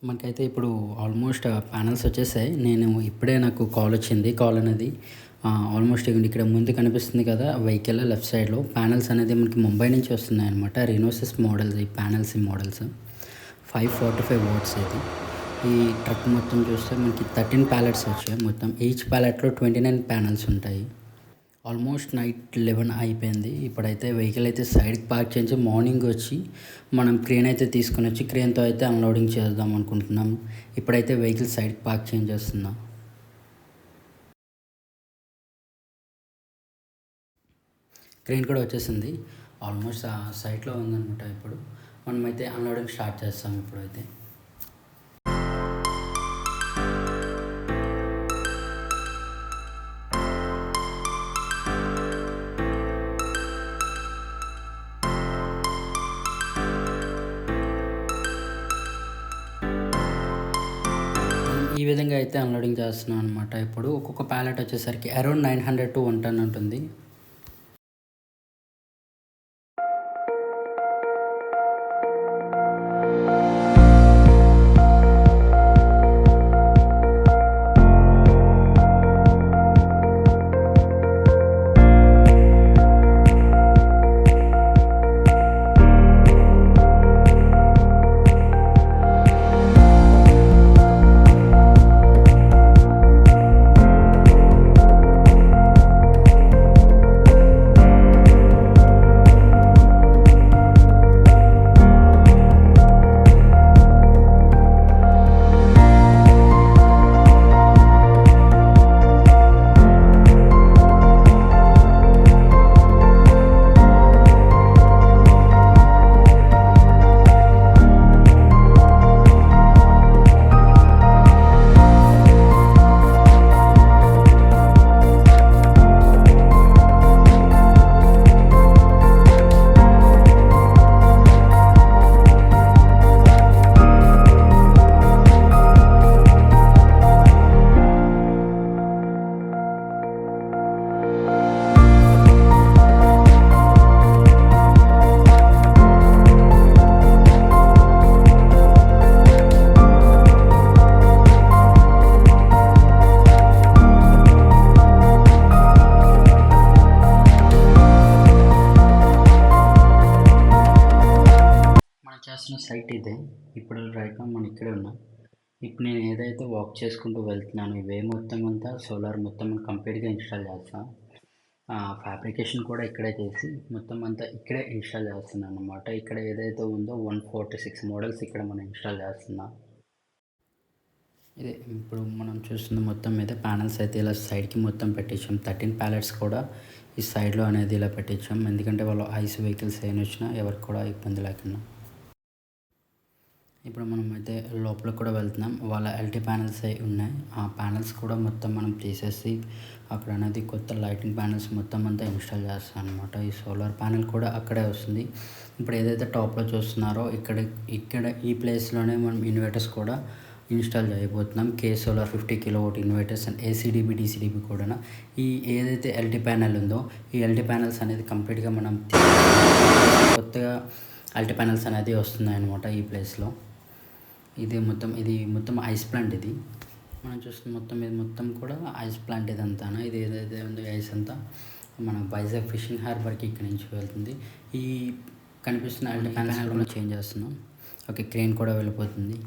మనకైతే ఇప్పుడు almost panels వచ్చేసాయి. నేను ఇప్పుడే నాకు కాల్ వచ్చింది. కాల్ అనేది ఆల్మోస్ట్ ఇక్కడ ముందు కనిపిస్తుంది కదా వెహికల్ లెఫ్ట్ సైడ్‌లో ప్యానెల్స్ అనేది మనకి ముంబై నుంచి వస్తున్నాయన్నమాట. రినోసిస్ మోడల్స్ ఈ ప్యానెల్స్ ఈ మోడల్స్ 545 వాట్స్ ఇది. ఈ ట్రక్ మొత్తం చూస్తే మనకి 13 ప్యాలెట్స్ వచ్చాయి. మొత్తం ఈచ్ ప్యాలెట్‌లో 29 ప్యానెల్స్ ఉంటాయి. ఆల్మోస్ట్ నైట్ 11 అయిపోయింది. ఇప్పుడైతే వెహికల్ అయితే సైడ్కి పార్క్ చేయించి మార్నింగ్ వచ్చి మనం క్రేన్ అయితే తీసుకొని వచ్చి క్రేన్తో అయితే అన్లోడింగ్ చేద్దాం అనుకుంటున్నాం. ఇప్పుడైతే వెహికల్ సైడ్కి పార్క్ చేంజ్ చేస్తున్నా. క్రేన్ కూడా వచ్చేసింది. ఆల్మోస్ట్ ఆ సైట్లో ఉందన్నమాట. ఇప్పుడు మనమైతే అన్లోడింగ్ స్టార్ట్ చేస్తాం ఇప్పుడైతే. ఈ విధంగా అయితే అన్లోడింగ్ చేస్తున్నాం అనమాట. ఇప్పుడు ఒక్కొక్క ప్యాలెట్ వచ్చేసరికి అరౌండ్ 900 to 1 ton ఉంటుంది. చేస్తున్న సైట్ ఇదే. ఇప్పుడు రైట్ నౌ మనం ఇక్కడే ఉన్నాం. ఇప్పుడు నేను ఏదైతే వాక్ చేసుకుంటూ వెళ్తున్నానో ఇవే మొత్తం అంతా సోలార్ మొత్తం కంప్లీట్గా ఇన్స్టాల్ చేస్తాను. ఫ్యాబ్రికేషన్ కూడా ఇక్కడే చేసి మొత్తం అంతా ఇక్కడే ఇన్స్టాల్ చేస్తున్నాను అనమాట. ఇక్కడ ఏదైతే ఉందో 146 మోడల్స్ ఇక్కడ మనం ఇన్స్టాల్ చేస్తున్నాం. ఇదే ఇప్పుడు మనం చూస్తున్న మొత్తం మీద ప్యానెల్స్ అయితే ఇలా సైడ్కి మొత్తం పెట్టించాం. 13 ప్యాలెట్స్ కూడా ఈ సైడ్లో అనేది ఇలా పెట్టించాం. ఎందుకంటే వాళ్ళు ఐస్ వెహికల్స్ ఏమైనా వచ్చినా ఎవరికి కూడా ఇబ్బంది లేకుండా. ఇప్పుడు మనం అయితే లోపలికి కూడా వెళ్తున్నాం. వాళ్ళ ఎల్టీ ప్యానెల్స్ అయి ఉన్నాయి. ఆ ప్యానెల్స్ కూడా మొత్తం మనం తీసేసి అక్కడ అనేది కొత్త లైటింగ్ ప్యానెల్స్ మొత్తం అంతా ఇన్స్టాల్ చేస్తాం అనమాట. ఈ సోలార్ ప్యానెల్ కూడా అక్కడే వస్తుంది. ఇప్పుడు ఏదైతే టాప్లో చూస్తున్నారో ఇక్కడ ఈ ప్లేస్లోనే మనం ఇన్వర్టర్స్ కూడా ఇన్స్టాల్ చేయబోతున్నాం. కే సోలార్ 50 kW ఇన్వర్టర్స్ అండ్ ఏసీడీబీ డీసీడీబీ కూడా. ఈ ఏదైతే ఎల్టీ ప్యానెల్ ఉందో ఈ ఎల్టీ ప్యానెల్స్ అనేది కంప్లీట్గా మనం కొత్తగా ఎల్టీ ప్యానెల్స్ అనేది వస్తున్నాయి అనమాట ఈ ప్లేస్లో. ఇది మొత్తం ఐస్ ప్లాంట్. ఇది మనం చూస్తున్న మొత్తం ఇది మొత్తం కూడా ఐస్ ప్లాంట్ ఇదంతా. ఇది ఏదైతే ఉందో ఐస్ అంతా మన వైజాగ్ ఫిషింగ్ హార్బర్కి ఇక్కడ నుంచి వెళ్తుంది. ఈ కనిపిస్తున్న ఎల్టీ ప్యానెల్ కూడా చేంజ్ చేస్తున్నాం. ఓకే, క్రేన్ కూడా వెళ్ళిపోతుంది.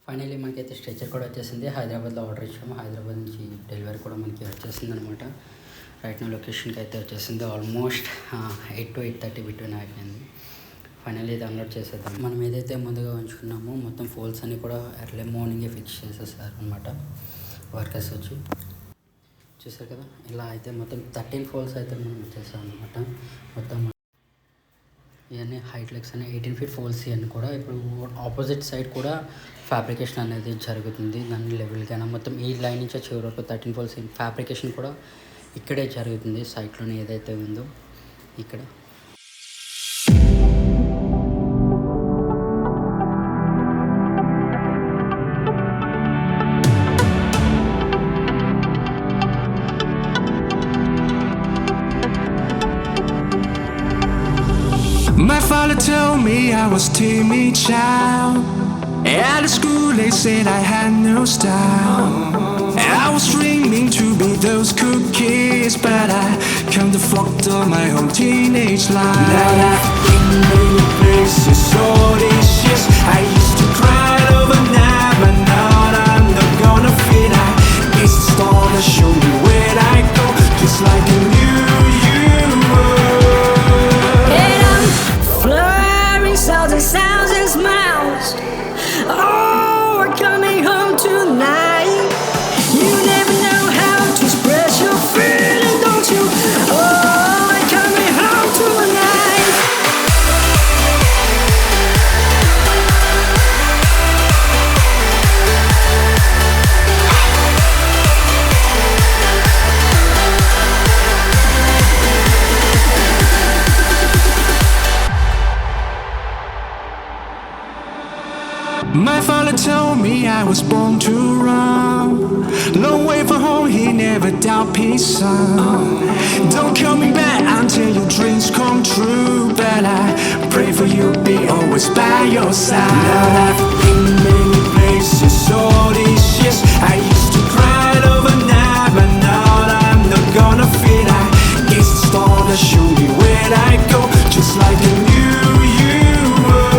ఫైనల్లీ మనకైతే స్ట్రెచర్ కూడా వచ్చేసింది. హైదరాబాద్లో ఆర్డర్ ఇచ్చాము. హైదరాబాద్ నుంచి డెలివరీ కూడా మనకి వచ్చేసింది అనమాట. రైట్ నా లొకేషన్కి అయితే వచ్చేసింది. ఆల్మోస్ట్ 8 to 8:30 బిట్వీన్ అయిపోయింది. ఫైనల్లీ ఇది అన్లోడ్ చేసేద్దాం. మనం ఏదైతే ముందుగా ఉంచుకున్నామో మొత్తం ఫోల్స్ అన్నీ కూడా ఎర్లీ మార్నింగే ఫిక్స్ చేసేసారు అనమాట వర్కర్స్ వచ్చి. చూసారు కదా, ఇలా అయితే మొత్తం 13 ఫోల్స్ అయితే మనం వచ్చేసాం అనమాట. మొత్తం ఇవన్నీ హైట్ లెగ్స్ అని 18 ఫీట్ ఫోల్స్ ఇవన్నీ కూడా ఇప్పుడు ఆపోజిట్ సైడ్ కూడా ఫ్యాబ్రికేషన్ అనేది జరుగుతుంది. దాన్ని లెవెల్గా మొత్తం ఈ లైన్ నుంచి చివరి వరకు 13 ఫోల్స్ ఫ్యాబ్రికేషన్ కూడా ఇక్కడే జరుగుతుంది. సైట్లోనే ఏదైతే ఉందో ఇక్కడ. My father told me I was timid child. At school they said I had no style. I was dreaming to be those cool kids, but I come to fucked up my whole teenage life. Now I've been many places, all these years I used to cry overnight, but now I'm not gonna fit. It's the star that show me where I go, just like a new you were. And I'm fluttering sounds and sounds and smiles. Oh, we're coming home tonight. You never know how to express your feeling, don't you? Oh, we're coming home tonight. My father told me I was born to run. Long way from home, he never doubt peace, son. Don't call me back until your dreams come true. But I pray for you, be always by your side. Now I've been many places, all these years I used to cry overnight, but now I'm not gonna fit. It's the star that show me where I go, just like a new you were.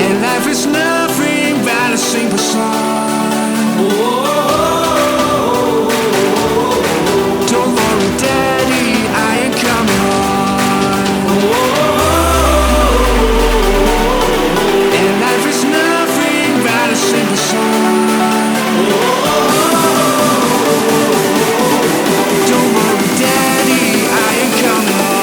And life is nothing but a simple song. Don't worry, Daddy, I ain't coming home. And life is nothing but a simple song. Don't worry, Daddy, I ain't coming home.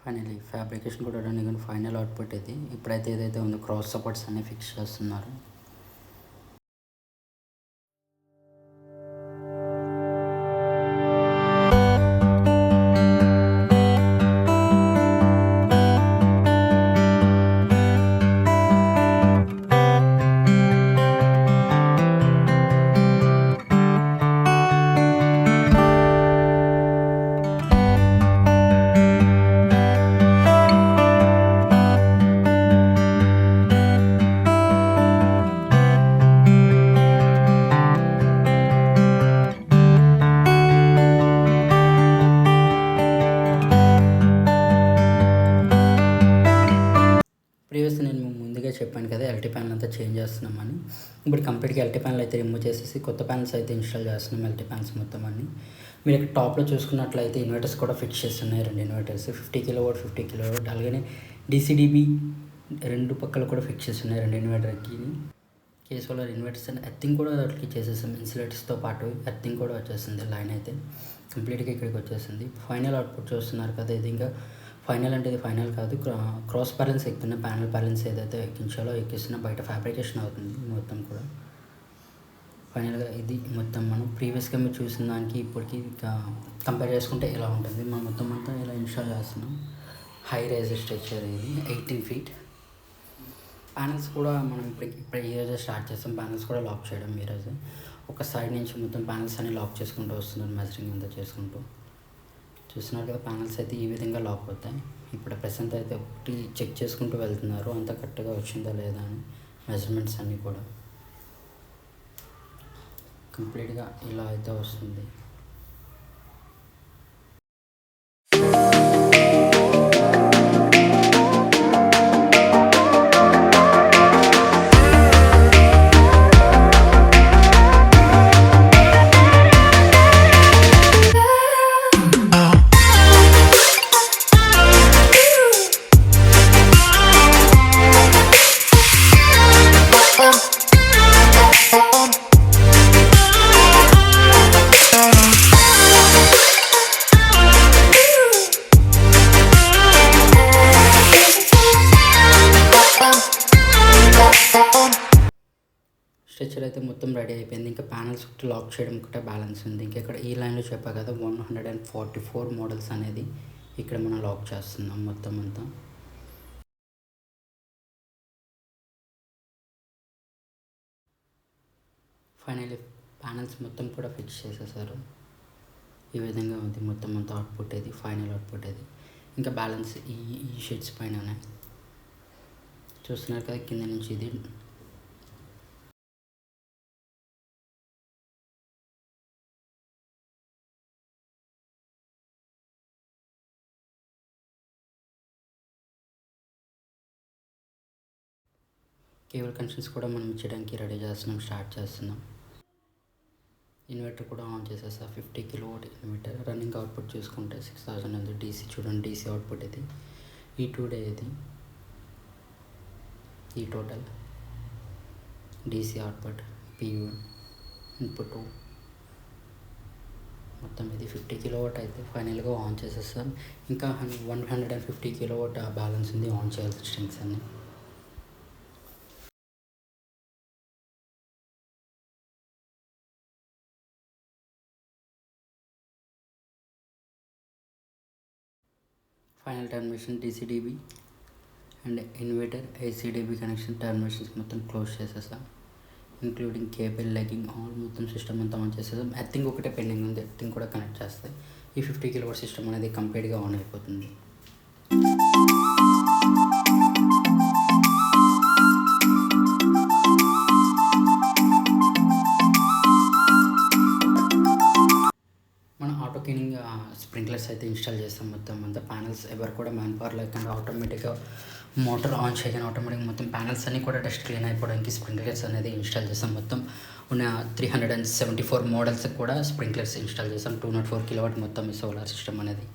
Finally fabrication కూడా running కానీ final output ఇది. ఇప్పుడైతే ఏదైతే ఉందో cross supports అన్నీ fix చేస్తున్నారు. Previous నేను ముందుగా చెప్పాను కదా ఎల్టీ ప్యానల్ అంతా చేంజ్ చేస్తున్నామని. ఇప్పుడు కంప్లీట్గా ఎల్టీ ప్యానల్ అయితే రిమూవ్ చేసేసి కొత్త ప్యానల్స్ అయితే ఇన్స్టాల్ చేస్తున్నాం. ఎల్టీ ప్యానల్స్ మొత్తం అన్ని మీరు ఇక్కడ టాప్లో చూసుకున్నట్లయితే ఇన్వర్టర్స్ కూడా ఫిక్స్ చేస్తున్నాయి. 2 ఇన్వర్టర్స్ 50 kW 50 kW, అలాగే డీసీడీబీ 2 పక్కల కూడా ఫిక్స్ చేస్తున్నాయి 2 ఇన్వర్టర్కి. Case solar inverters and earthing కూడా వాటికి చేసేసాం. ఇన్సులేటర్స్తో పాటు ఎర్తింగ్ కూడా వచ్చేసింది. లైన్ అయితే కంప్లీట్గా ఇక్కడికి వచ్చేసింది. ఫైనల్ అవుట్పుట్ చూస్తున్నారు కదా, ఇది ఇంకా ఫైనల్ అంటే ఇది ఫైనల్ కాదు. క్రాస్ బ్యాలెన్స్ ఎక్కుతున్న ప్యానల్ బ్యాలెన్స్ ఏదైతే ఎక్కించాలో ఎక్కిస్తున్న బయట ఫ్యాబ్రికేషన్ అవుతుంది మొత్తం కూడా. ఫైనల్గా ఇది మొత్తం మనం ప్రీవియస్గా మీరు చూసిన దానికి ఇప్పటికి కంపేర్ చేసుకుంటే ఇలా ఉంటుంది. మనం మొత్తం అంతా ఇలా ఇన్స్టాల్ చేస్తున్నాం. హై రైజ్ స్ట్రక్చర్ ఇది 18 feet. ప్యానల్స్ కూడా మనం ఇప్పుడు ఈరోజు స్టార్ట్ చేస్తాం. ప్యానల్స్ కూడా లాక్ చేయడం ఈరోజు. ఒక సైడ్ నుంచి మొత్తం ప్యానల్స్ అన్ని లాక్ చేసుకుంటూ వస్తున్నారు, మెజరింగ్ అంతా చేసుకుంటూ. చూస్తున్నారు కదా, ప్యానల్స్ అయితే ఈ విధంగా లాక్ అవుతాయి. ఇప్పుడు ప్రెసెంట్ అయితే ఒకటి చెక్ చేసుకుంటూ వెళ్తున్నారు, అంత కరెక్ట్గా వచ్చిందా లేదా అని. మెజర్మెంట్స్ అన్నీ కూడా కంప్లీట్గా ఇలా అయితే వస్తుంది. స్ట్రక్చర్ అయితే మొత్తం రెడీ అయిపోయింది. ఇంకా ప్యానల్స్ ఒకటి లాక్ చేయడం ఒకటే బ్యాలెన్స్ ఉంది. ఇంకా ఇక్కడ ఈ లైన్లో చెప్పా కదా 144 మోడల్స్ అనేది ఇక్కడ మనం లాక్ చేస్తున్నాం మొత్తం అంతా. ఫైనల్లీ ప్యానల్స్ మొత్తం కూడా ఫిక్స్ చేసేసారు. ఈ విధంగా ఉంది మొత్తం అంతా అవుట్పుట్ ఇది, ఫైనల్ అవుట్పుట్ ఇది. ఇంకా బ్యాలెన్స్ ఈ షీట్స్ పైన చూస్తున్నారు కదా, కింద నుంచి ఇది కేబుల్ కనెక్షన్స్ కూడా మనం ఇచ్చడానికి రెడీ చేస్తున్నాం, స్టార్ట్ చేస్తున్నాం. ఇన్వర్టర్ కూడా ఆన్ చేసేసా. 50 kW ఇన్వర్టర్. రన్నింగ్ అవుట్పుట్ చూసుకుంటే 6000 ఉంది. డీసీ చూడండి, డీసీ అవుట్పుట్ ఇది. ఈ 2 డే ఇది, ఈ total DC output, PU input మొత్తం ఇది 50 kW అయితే ఫైనల్గా ఆన్ చేసేస్తాం. ఇంకా 150 kW బ్యాలెన్స్ ఉంది ఆన్ చేయాల్సిన స్ట్రింగ్స్ అన్నీ. Final termination DCDB and inverter ACDB connection terminations మొత్తం క్లోజ్ చేసేసాం, ఇంక్లూడింగ్ కేబుల్ లెగ్గింగ్ ఆల్ మొత్తం సిస్టమ్ అంతా ఆన్ చేసేసాం. ఎర్తింగ్ ఒకటే పెండింగ్ ఉంది, ఎర్తింగ్ కూడా కనెక్ట్ చేస్తాయి. ఈ 50 kW సిస్టమ్ అనేది కంప్లీట్గా ఆన్ అయిపోతుంది. ఆటో క్లీనింగ్ స్ప్రింక్లర్స్ అయితే ఇన్స్టాల్ చేస్తాం మొత్తం అంతా. ప్యానల్స్ ఎవరు కూడా మ్యాన్ పవర్ లేకుండా ఆటోమేటిక్గా మోటార్ ఆన్ చేయగానే ఆటోమేటిక్గా మొత్తం ప్యానల్స్ అన్నీ కూడా డస్ట్ క్లీన్ అయిపోవడానికి స్ప్రింక్లర్స్ అనేది ఇన్స్టాల్ చేస్తాం. మొత్తం ఉన్న 374 మోడల్స్ కూడా స్ప్రింక్లర్స్ ఇన్స్టాల్ చేస్తాం. 204 kW మొత్తం ఈ సోలార్ సిస్టమ్ అనేది.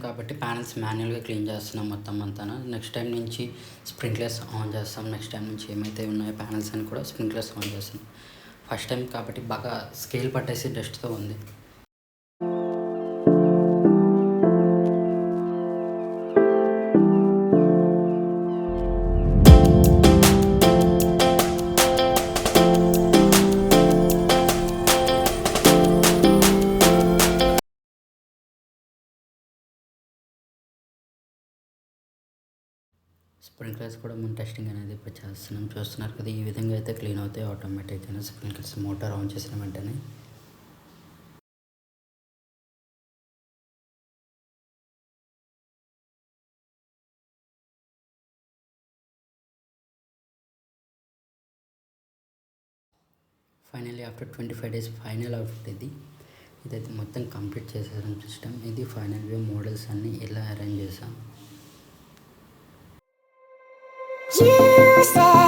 కాబట్టి ప్యానల్స్ మాన్యువల్గా క్లీన్ చేస్తున్నాం మొత్తం అంతా. నెక్స్ట్ టైం నుంచి స్ప్రింక్లర్స్ ఆన్ చేస్తాం. నెక్స్ట్ టైం నుంచి ఏమైతే ఉన్నాయో ప్యానల్స్ అని కూడా స్ప్రింక్లర్స్ ఆన్ చేస్తాం. ఫస్ట్ టైం కాబట్టి బాగా స్కేల్ పట్టేసి డస్ట్తో ఉంది. స్ప్రింక్లర్స్ కూడా మనం టెస్టింగ్ అనేది ఇప్పుడు చేస్తున్నాం. చూస్తున్నారు కదా, ఈ విధంగా అయితే క్లీన్ అవుతాయి ఆటోమేటిక్గా స్ప్రింక్లర్స్ మోటార్ ఆన్ చేసిన వెంటనే. Finally after 25 days final output ఇది. ఇదైతే మొత్తం కంప్లీట్ చేసేసాం సిస్టమ్. ఇది ఫైనల్ వ్యూ. మోడల్స్ అన్నీ ఇలా అరేంజ్ చేసాం. You said